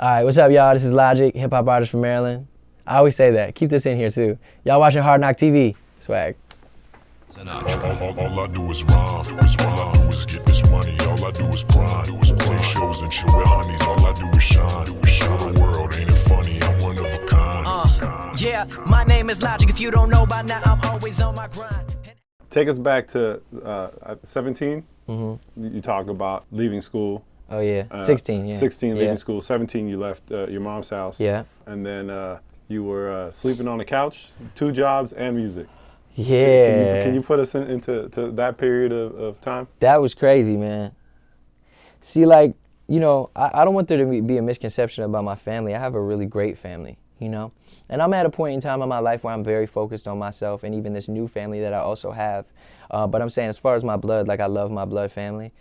All right, what's up, y'all? This is Logic, hip-hop artist from Maryland. I always say that. Keep this in here, too. Y'all watching Hard Knock TV. Swag. All I do is rhyme. All I do is get this money. All I do is grind. Play shows and chill with honeys. All I do is shine. Show the world, ain't it funny? I'm one of a kind. Yeah, my name is Logic. If you don't know by now, I'm always on my grind. Take us back to 17. Mm-hmm. You talk about leaving school. Oh, yeah. 16, yeah. 16, leaving school. 17, you left your mom's house. Yeah. And then you were sleeping on the couch, 2 jobs, and music. Yeah. Can you put us into that period of time? That was crazy, man. See, like, you know, I don't want there to be a misconception about my family. I have a really great family, you know? And I'm at a point in time in my life where I'm very focused on myself and even this new family that I also have. But I'm saying as far as my blood, like I love my blood family.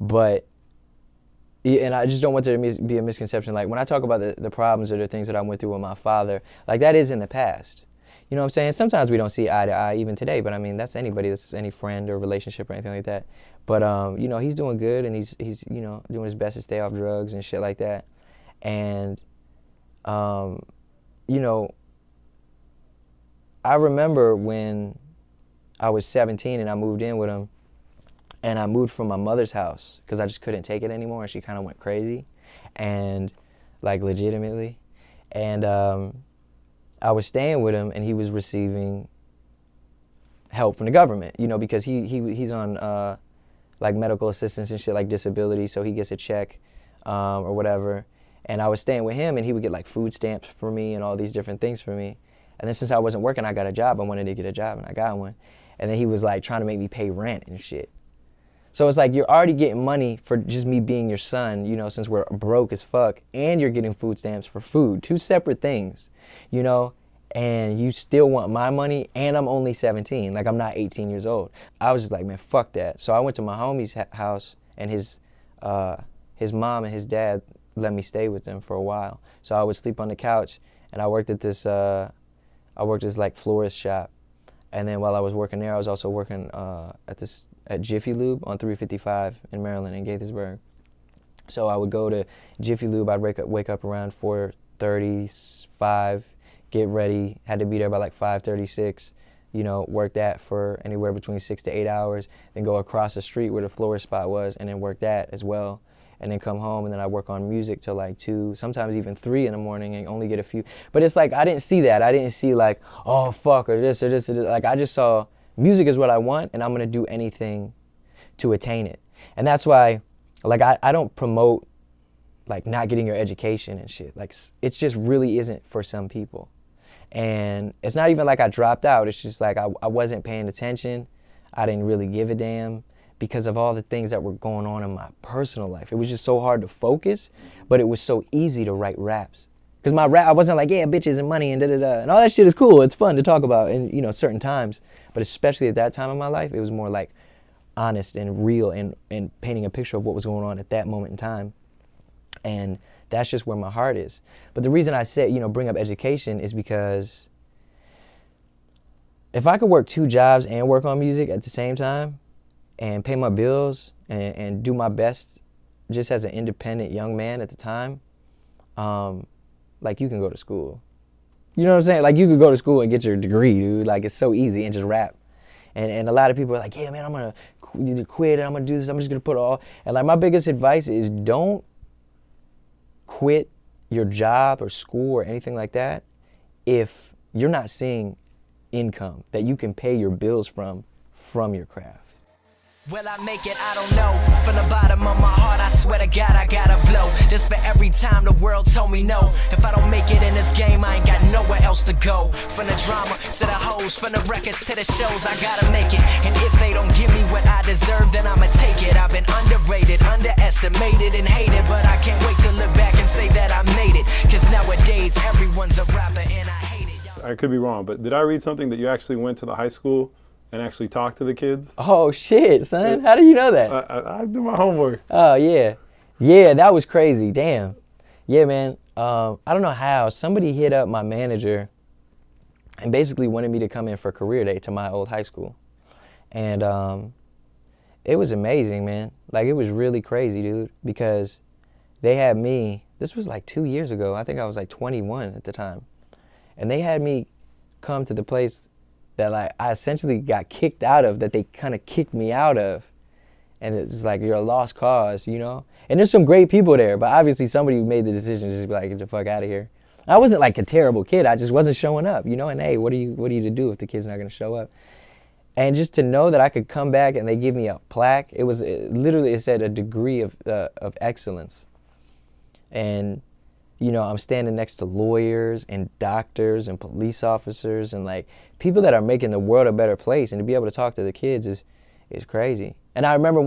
But, and I just don't want there to be a misconception. Like when I talk about the problems or the things that I went through with my father, like that is in the past. You know what I'm saying? Sometimes we don't see eye to eye even today, but I mean, that's anybody, that's any friend or relationship or anything like that. But, you know, he's doing good and he's you know, doing his best to stay off drugs and shit like that. And, you know, I remember when I was 17 and I moved in with him, and I moved from my mother's house because I just couldn't take it anymore, and she kind of went crazy, and like legitimately. And I was staying with him, and he was receiving help from the government, you know, because he's on like medical assistance and shit, like disability, so he gets a check or whatever. And I was staying with him, and he would get like food stamps for me and all these different things for me. And then since I wasn't working, I got a job. I wanted to get a job, and I got one. And then he was like trying to make me pay rent and shit. So it's like you're already getting money for just me being your son, you know, since we're broke as fuck, and you're getting food stamps for food. 2 separate things, you know, and you still want my money, and I'm only 17, like I'm not 18 years old. I was just like, man, fuck that. So I went to my homie's house, and his mom and his dad let me stay with them for a while. So I would sleep on the couch, and I worked at this like florist shop. And then while I was working there, I was also working at Jiffy Lube on 355 in Maryland in Gaithersburg. So I would go to Jiffy Lube. I'd wake up around 4:35, get ready. Had to be there by like 5:36. You know, work that for anywhere between 6 to 8 hours. Then go across the street where the florist spot was, and then work that as well. And then come home, and then I work on music till like 2, sometimes even 3 in the morning, and only get a few. But it's like, I didn't see that. I didn't see like, oh, fuck, or this, or this, or this. Like, I just saw music is what I want, and I'm going to do anything to attain it. And that's why, like, I don't promote, like, not getting your education and shit. Like, it just really isn't for some people. And it's not even like I dropped out. It's just like I wasn't paying attention. I didn't really give a damn, because of all the things that were going on in my personal life. It was just so hard to focus, but it was so easy to write raps. Because my rap, I wasn't like, yeah, bitches and money and da-da-da. And all that shit is cool. It's fun to talk about in, you know, certain times. But especially at that time in my life, it was more like honest and real and painting a picture of what was going on at that moment in time. And that's just where my heart is. But the reason I said, you know, bring up education is because if I could work 2 jobs and work on music at the same time, and pay my bills and do my best just as an independent young man at the time, like, you can go to school. You know what I'm saying? Like, you could go to school and get your degree, dude. Like, it's so easy, and just rap. And a lot of people are like, yeah, man, I'm going to quit, and I'm going to do this. I'm just going to put it all. And, like, my biggest advice is don't quit your job or school or anything like that if you're not seeing income that you can pay your bills from your craft. Will I make it? I don't know. From the bottom of my heart, I swear to God, I gotta blow. This for every time the world told me no. If I don't make it in this game, I ain't got nowhere else to go. From the drama to the hoes, from the records to the shows, I gotta make it. And if they don't give me what I deserve, then I'ma take it. I've been underrated, underestimated, and hated, but I can't wait to look back and say that I made it. Cause nowadays, everyone's a rapper and I hate it. I could be wrong, but did I read something that you actually went to the high school and actually talked to the kids? Oh, shit, son. How do you know that? I do my homework. Oh, yeah. Yeah, that was crazy. Damn. Yeah, man. I don't know how. Somebody hit up my manager and basically wanted me to come in for career day to my old high school. And it was amazing, man. Like, it was really crazy, dude, because they had me, this was like 2 years ago. I think I was like 21 at the time. And they had me come to the place that like I essentially got kicked out of, that they kind of kicked me out of. And it's like, you're a lost cause, you know? And there's some great people there, but obviously somebody made the decision to just be like, get the fuck out of here. I wasn't like a terrible kid, I just wasn't showing up, you know? And hey, what are you to do if the kid's not gonna show up? And just to know that I could come back and they give me a plaque, it said a degree of excellence. And, you know, I'm standing next to lawyers and doctors and police officers and like people that are making the world a better place, and to be able to talk to the kids is crazy. And I remember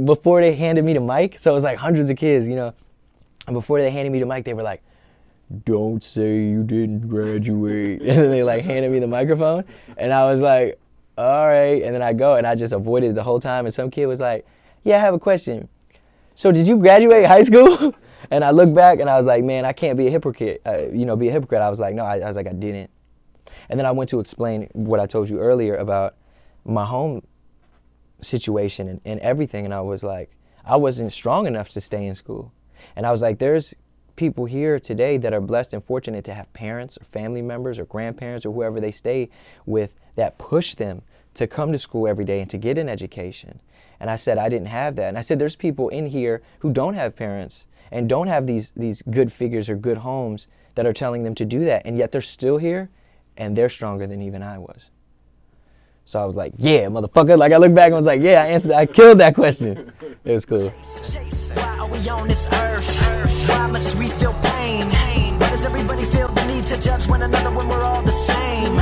before they handed me the mic, so it was like hundreds of kids, you know, and before they handed me the mic, they were like, don't say you didn't graduate. And then they like handed me the microphone, and I was like, all right. And then I go, and I just avoided it the whole time. And some kid was like, yeah, I have a question. So did you graduate high school? And I looked back, and I was like, man, I can't be a hypocrite. I was like, no, I was like, I didn't. And then I went to explain what I told you earlier about my home situation and everything. And I was like, I wasn't strong enough to stay in school. And I was like, there's people here today that are blessed and fortunate to have parents or family members or grandparents or whoever they stay with that push them to come to school every day and to get an education. And I said, I didn't have that. And I said, there's people in here who don't have parents and don't have these good figures or good homes that are telling them to do that. And yet they're still here, and they're stronger than even I was. So I was like, yeah, motherfucker. Like I looked back and was like, yeah, I killed that question. It was cool. Why are we on this earth? Why must we feel pain? Why does everybody feel the need to judge one another when we're all the same?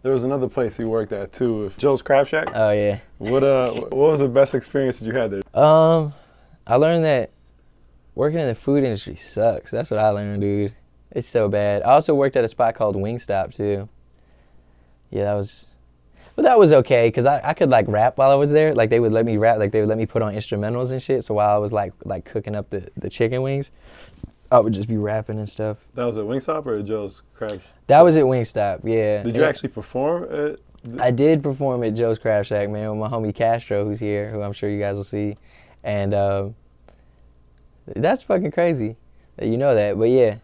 There was another place you worked at too, with Joe's Crab Shack. Oh yeah. What was the best experience that you had there? I learned that working in the food industry sucks. That's what I learned, dude. It's so bad. I also worked at a spot called Wingstop too. Yeah, that was okay, because I could like rap while I was there. Like they would let me rap, like they would let me put on instrumentals and shit. So while I was like cooking up the chicken wings, I would just be rapping and stuff. That was at Wingstop or at Joe's Crab Shack? That was at Wingstop, yeah. Did you actually perform at? I did perform at Joe's Crab Shack, man, with my homie Castro, who's here, who I'm sure you guys will see. And that's fucking crazy that you know that. But yeah,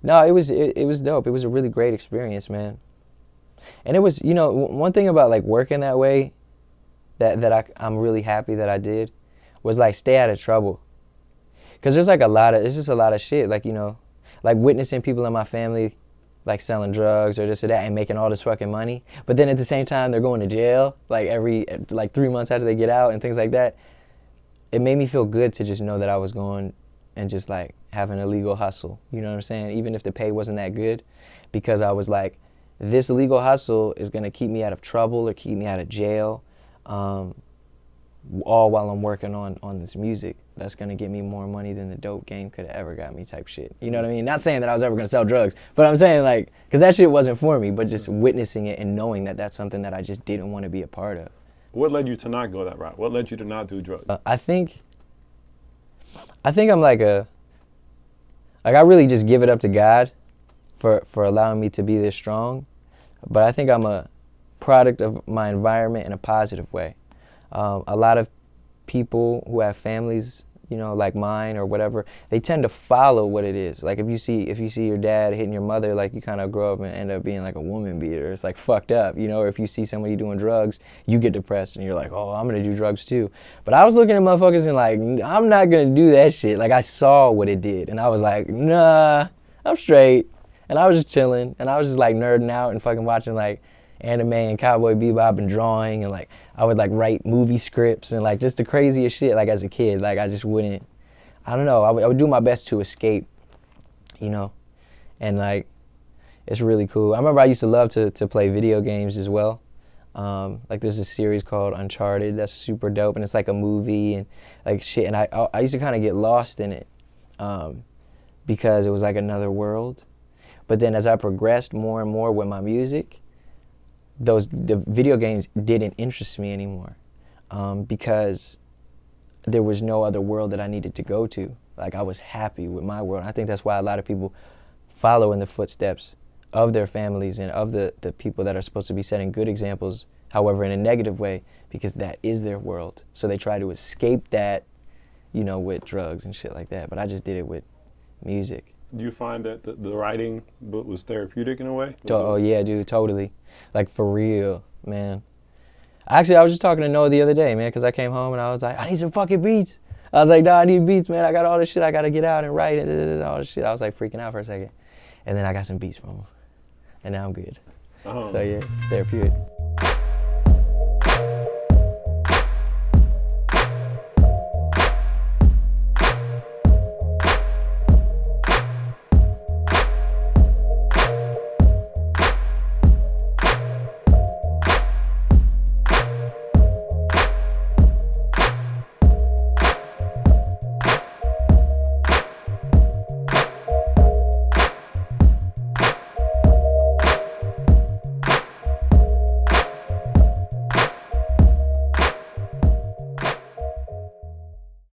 no, it was dope. It was a really great experience, man. And it was, you know, one thing about like working that way that I'm really happy that I did was like stay out of trouble. Cause there's just a lot of shit, like, you know, like witnessing people in my family like selling drugs or this or that and making all this fucking money. But then at the same time, they're going to jail like 3 months after they get out and things like that. It made me feel good to just know that I was going and just like having a legal hustle. You know what I'm saying? Even if the pay wasn't that good, because I was like, this legal hustle is going to keep me out of trouble or keep me out of jail, all while I'm working on this music that's going to get me more money than the dope game could have ever got me type shit. You know what I mean? Not saying that I was ever going to sell drugs, but I'm saying like, because that shit wasn't for me, but just witnessing it and knowing that that's something that I just didn't want to be a part of. What led you to not go that route? What led you to not do drugs? I think I'm like I really just give it up to God for allowing me to be this strong. But I think I'm a product of my environment in a positive way. A lot of people who have families, you know, like mine or whatever, they tend to follow what it is. Like if you see your dad hitting your mother, like you kind of grow up and end up being like a woman beater. It's like fucked up, you know. Or if you see somebody doing drugs, you get depressed and you're like, oh, I'm gonna do drugs too. But I was looking at motherfuckers and like, I'm not gonna do that shit. Like I saw what it did and I was like, nah, I'm straight. And I was just chilling and I was just like nerding out and fucking watching like anime and Cowboy Bebop and drawing, and like I would like write movie scripts and like just the craziest shit. Like as a kid, like I just wouldn't, I don't know, I would do my best to escape, you know, and like it's really cool. I remember I used to love to play video games as well. Like there's a series called Uncharted that's super dope, and it's like a movie and like shit, and I used to kind of get lost in it because it was like another world. But then as I progressed more and more with my music, the video games didn't interest me anymore, because there was no other world that I needed to go to. Like I was happy with my world. I think that's why a lot of people follow in the footsteps of their families and of the people that are supposed to be setting good examples, however in a negative way, because that is their world. So they try to escape that, you know, with drugs and shit like that. But I just did it with music. Do you find that the writing was therapeutic in a way? Oh yeah, dude, totally. Like for real, man. Actually, I was just talking to Noah the other day, man, because I came home and I was like, I need some fucking beats. I was like, nah, I need beats, man. I got all this shit I got to get out and write and all this shit. I was like freaking out for a second. And then I got some beats from him. And now I'm good. So yeah, it's therapeutic.